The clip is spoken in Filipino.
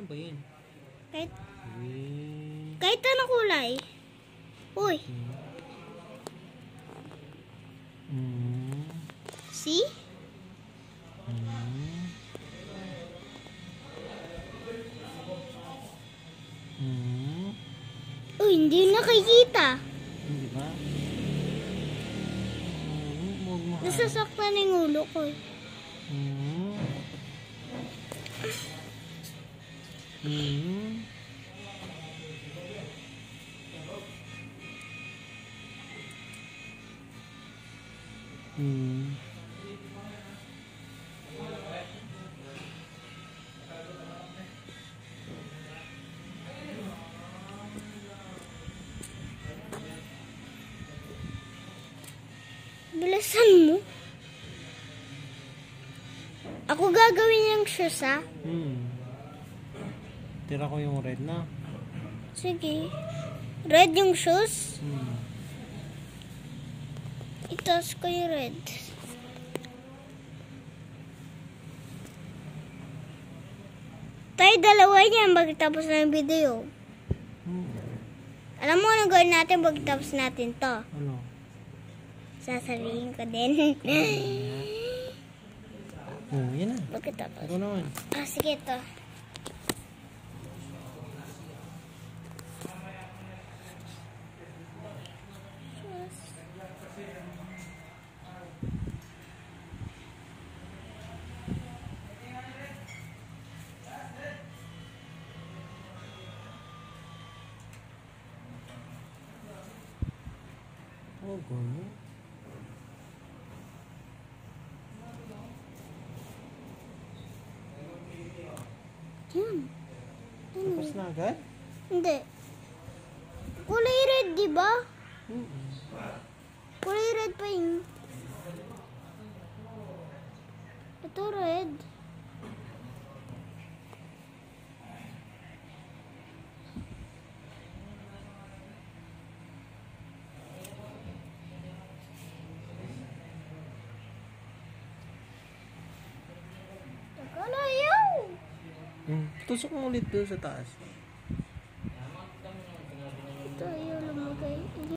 ba yun? Kahit, Eh. kahit anong kulay. Uy. See? Uy, hindi nakikita. Hindi ba? Nasasaktan yung ulo ko. Bilisan mo. Ako gagawin yung shoes, ha? Tira ko yung red na. Sige. Red yung shoes. Itas ko yung red. Tayo dalawa niyan pagkatapos ng video. Alam mo ano gawin natin pagkatapos natin to? Ano? Sasabihin ko din. Yan na. Pagkatapos. Ikaw naman. Sige to. Oh, ganyan. Yan. Tapos na agad? Hindi. Kulay red, di ba? Kulay red pa yun. Ito red. Takalayaw! Tusok mo ulit doon sa taas. Ito yun.